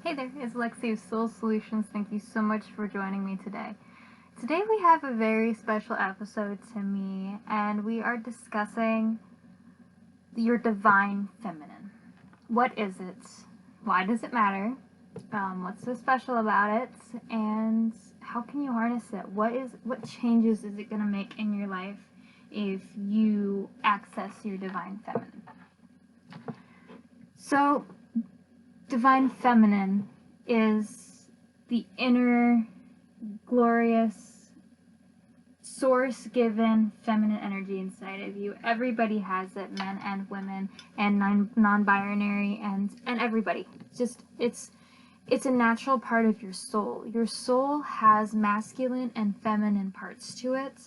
Hey there, it's Lexi of Soul Solutions. Thank you so much for joining me today. Today we have a very special episode to me, and we are discussing your divine feminine. What is it? Why does it matter? What's so special about it? And how can you harness it? What changes is it going to make in your life if you access your divine feminine? So, divine feminine is the inner, glorious, source given feminine energy inside of you. Everybody has it, men and women, and non-binary, and everybody. It's a natural part of your soul. Your soul has masculine and feminine parts to it,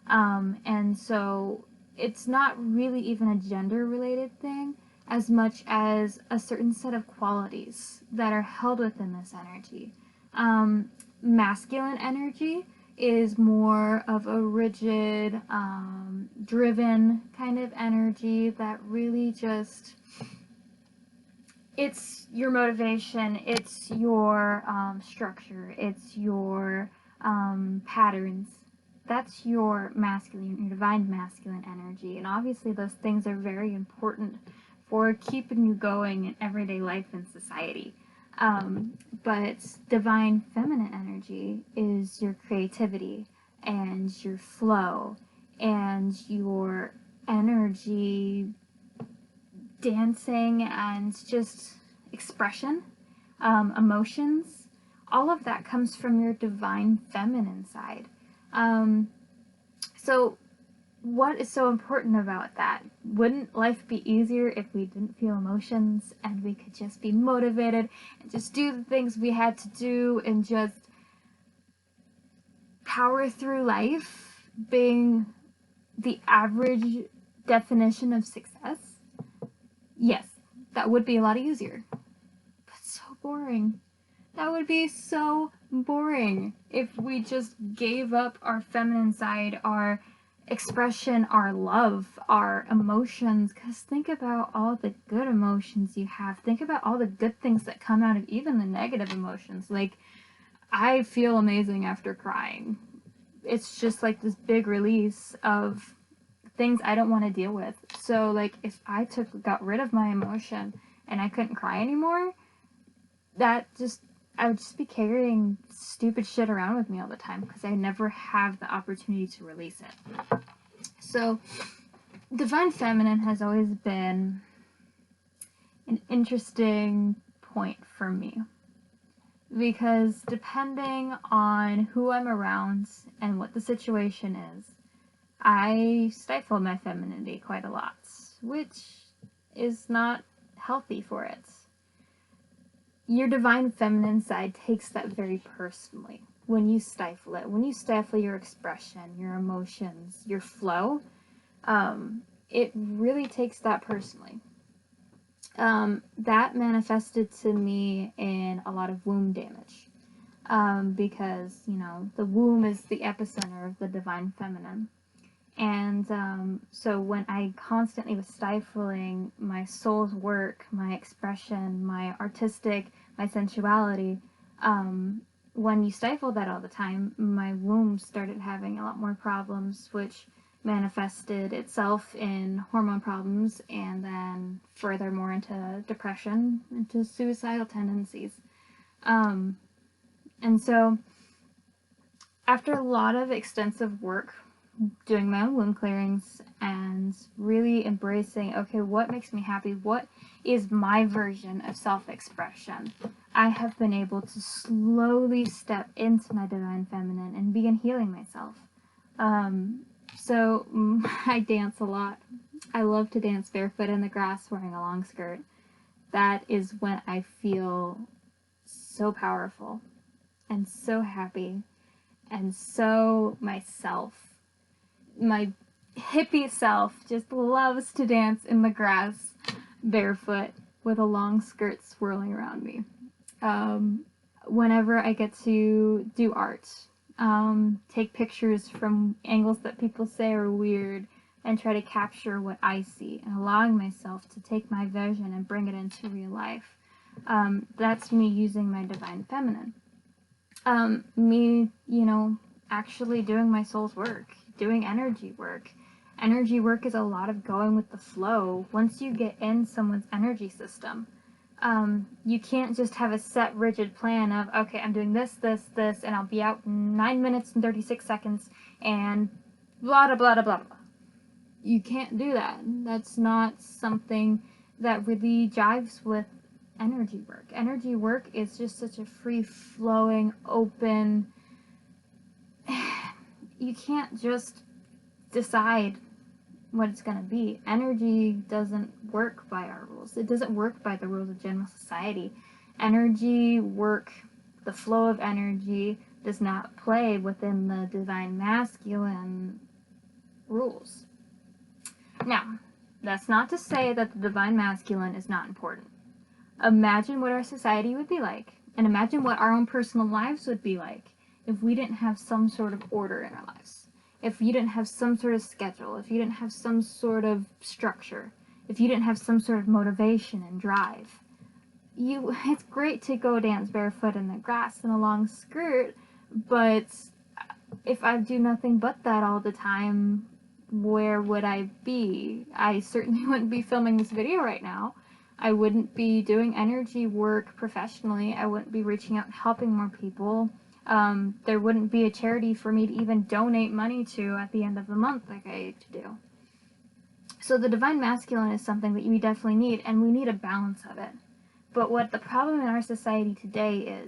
and so it's not really even a gender-related thing as much as a certain set of qualities that are held within this energy. Masculine energy is more of a rigid, driven kind of energy that really just, it's your motivation, it's your structure, it's your patterns. That's your masculine, your divine masculine energy. And obviously those things are very important for keeping you going in everyday life and society. But divine feminine energy is your creativity and your flow and your energy, dancing, and just expression, emotions. All of that comes from your divine feminine side. So what is so important about that? Wouldn't life be easier if we didn't feel emotions and we could just be motivated and just do the things we had to do and just power through life, being the average definition of success? Yes, that would be a lot easier. But so boring. That would be so boring if we just gave up our feminine side, our expression, our love, our emotions. Because think about all the good emotions you have. Think about all the good things that come out of even the negative emotions. Like, I feel amazing after crying. It's just like this big release of things I don't want to deal with. So, like, if I got rid of my emotion and I couldn't cry anymore, I would just be carrying stupid shit around with me all the time because I never have the opportunity to release it. So, divine feminine has always been an interesting point for me because depending on who I'm around and what the situation is, I stifle my femininity quite a lot, which is not healthy for it. Your divine feminine side takes that very personally when you stifle it. When you stifle your expression, your emotions, your flow, it really takes that personally. That manifested to me in a lot of womb damage. Because, the womb is the epicenter of the divine feminine. And so when I constantly was stifling my soul's work, my expression, my sensuality, when you stifle that all the time, my womb started having a lot more problems, which manifested itself in hormone problems and then furthermore into depression, into suicidal tendencies. And so after a lot of extensive work doing my own womb clearings and really embracing, okay, what makes me happy? What is my version of self-expression? I have been able to slowly step into my divine feminine and begin healing myself. So I dance a lot. I love to dance barefoot in the grass wearing a long skirt. That is when I feel so powerful and so happy and so myself. My hippie self just loves to dance in the grass barefoot with a long skirt swirling around me. Whenever I get to do art, take pictures from angles that people say are weird and try to capture what I see and allowing myself to take my vision and bring it into real life. That's me using my divine feminine. Me, actually doing my soul's work, doing energy work. Energy work is a lot of going with the flow. Once you get in someone's energy system, you can't just have a set, rigid plan of, okay, I'm doing this, this, this, and I'll be out in 9 minutes and 36 seconds, and blah, blah, blah, blah, blah. You can't do that. That's not something that really jives with energy work. Energy work is just such a free-flowing, open... You can't just decide what it's going to be. Energy doesn't work by our rules. It doesn't work by the rules of general society. Energy work, the flow of energy, does not play within the divine masculine rules. Now, that's not to say that the divine masculine is not important. Imagine what our society would be like, and imagine what our own personal lives would be like if we didn't have some sort of order in our lives. If you didn't have some sort of schedule, if you didn't have some sort of structure, if you didn't have some sort of motivation and drive. It's great to go dance barefoot in the grass in a long skirt, but if I do nothing but that all the time, where would I be? I certainly wouldn't be filming this video right now. I wouldn't be doing energy work professionally. I wouldn't be reaching out and helping more people. There wouldn't be a charity for me to even donate money to at the end of the month like I used to do. So the divine masculine is something that we definitely need, and we need a balance of it. But what the problem in our society today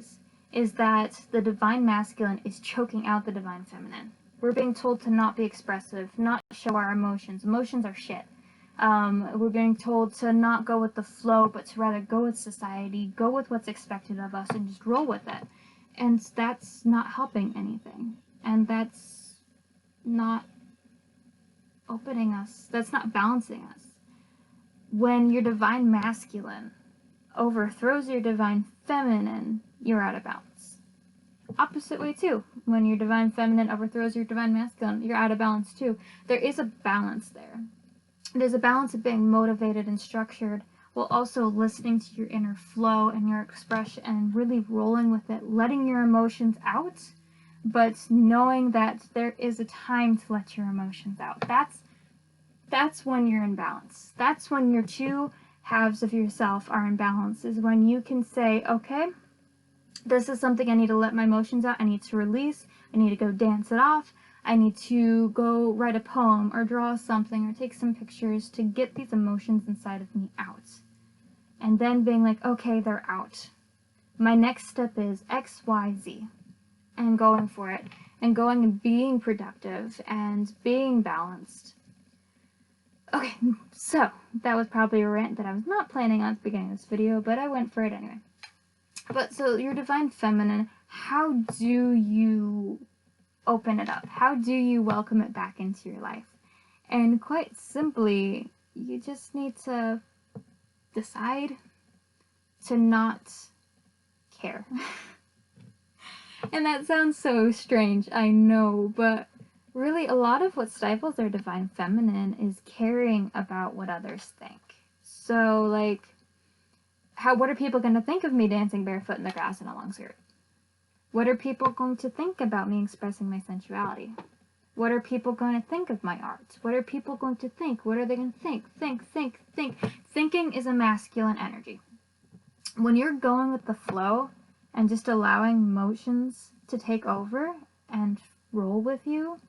is that the divine masculine is choking out the divine feminine. We're being told to not be expressive, not show our emotions. Emotions are shit. We're being told to not go with the flow, but to rather go with society, go with what's expected of us, and just roll with it. And that's not helping anything. And that's not opening us. That's not balancing us. When your divine masculine overthrows your divine feminine, you're out of balance. Opposite way too. When your divine feminine overthrows your divine masculine, you're out of balance too. There is a balance there. There's a balance of being motivated and structured while also listening to your inner flow and your expression and really rolling with it, letting your emotions out, but knowing that there is a time to let your emotions out. That's when you're in balance. That's when your two halves of yourself are in balance, is when you can say, okay, this is something I need to let my emotions out. I need to release. I need to go dance it off. I need to go write a poem or draw something or take some pictures to get these emotions inside of me out. And then being like, okay, they're out. My next step is X, Y, Z. And going for it. And going and being productive and being balanced. Okay, so that was probably a rant that I was not planning on at the beginning of this video, but I went for it anyway. But so your divine feminine, how do you open it up? How do you welcome it back into your life? And quite simply, you just need to decide to not care. And that sounds so strange, I know, but really a lot of what stifles our divine feminine is caring about what others think. So, like, what are people going to think of me dancing barefoot in the grass in a long skirt? What are people going to think about me expressing my sensuality? What are people going to think of my art? What are people going to think? What are they going to think? Think. Thinking is a masculine energy. When you're going with the flow and just allowing emotions to take over and roll with you,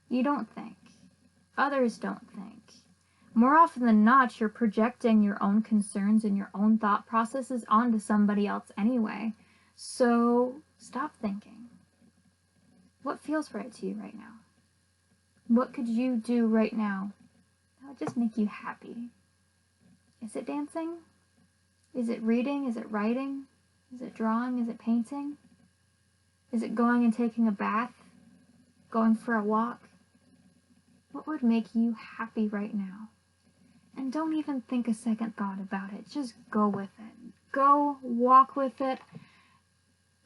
you don't think. Others don't think. More often than not, you're projecting your own concerns and your own thought processes onto somebody else anyway. So stop thinking. What feels right to you right now? What could you do right now that would just make you happy? Is it dancing? Is it reading? Is it writing? Is it drawing? Is it painting? Is it going and taking a bath? Going for a walk? What would make you happy right now? And don't even think a second thought about it. Just go with it. Go walk with it,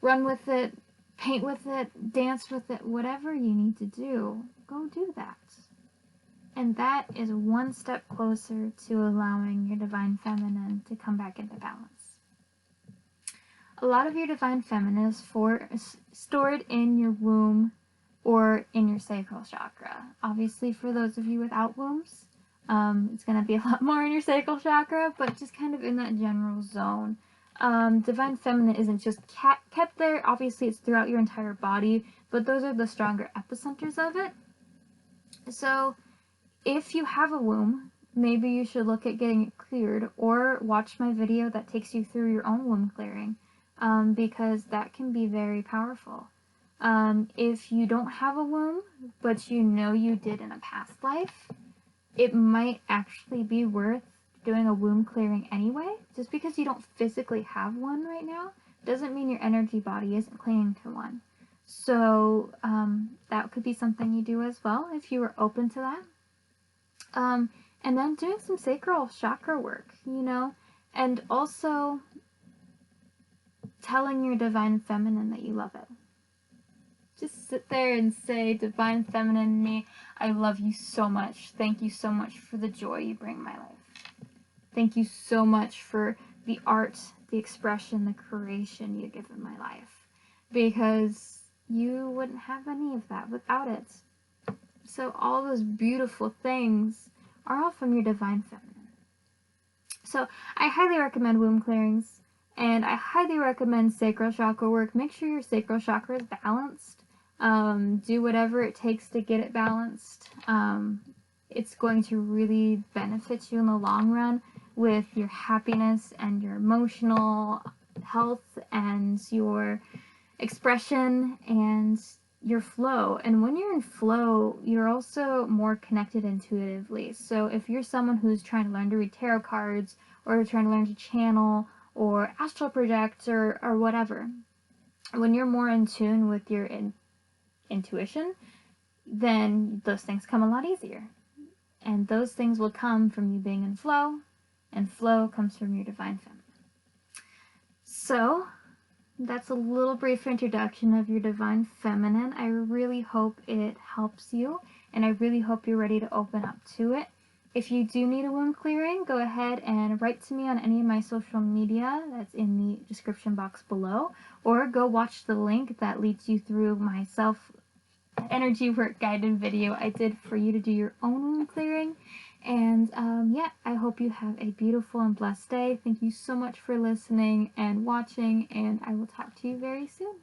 run with it, paint with it, dance with it, whatever you need to do, go do that. And that is one step closer to allowing your divine feminine to come back into balance. a lot of your divine feminine is stored in your womb or in your sacral chakra. Obviously, for those of you without wombs, it's going to be a lot more in your sacral chakra, but just kind of in that general zone. Divine feminine isn't just kept there. Obviously, it's throughout your entire body, but those are the stronger epicenters of it. So, if you have a womb, maybe you should look at getting it cleared, or watch my video that takes you through your own womb clearing, because that can be very powerful. If you don't have a womb, but you know you did in a past life, it might actually be worth doing a womb clearing anyway. Just because you don't physically have one right now doesn't mean your energy body isn't clinging to one. So that could be something you do as well if you were open to that. And then doing some sacral chakra work, you know, and also telling your divine feminine that you love it. Just sit there and say, divine feminine me, I love you so much. Thank you so much for the joy you bring in my life. Thank you so much for the art, the expression, the creation you give in my life. Because you wouldn't have any of that without it. So all those beautiful things are all from your divine feminine. So I highly recommend womb clearings, and I highly recommend sacral chakra work. Make sure your sacral chakra is balanced. Do whatever it takes to get it balanced. It's going to really benefit you in the long run with your happiness and your emotional health and your expression and your flow. And when you're in flow, you're also more connected intuitively. So if you're someone who's trying to learn to read tarot cards, or trying to learn to channel or astral project or whatever, when you're more in tune with your intuition, then those things come a lot easier. And those things will come from you being in flow, and flow comes from your divine feminine. So that's a little brief introduction of your divine feminine. I really hope it helps you, and I really hope you're ready to open up to it. If you do need a womb clearing, go ahead and write to me on any of my social media that's in the description box below, or go watch the link that leads you through my energy work guided video I did for you to do your own womb clearing. And yeah, I hope you have a beautiful and blessed day. Thank you so much for listening and watching, and I will talk to you very soon.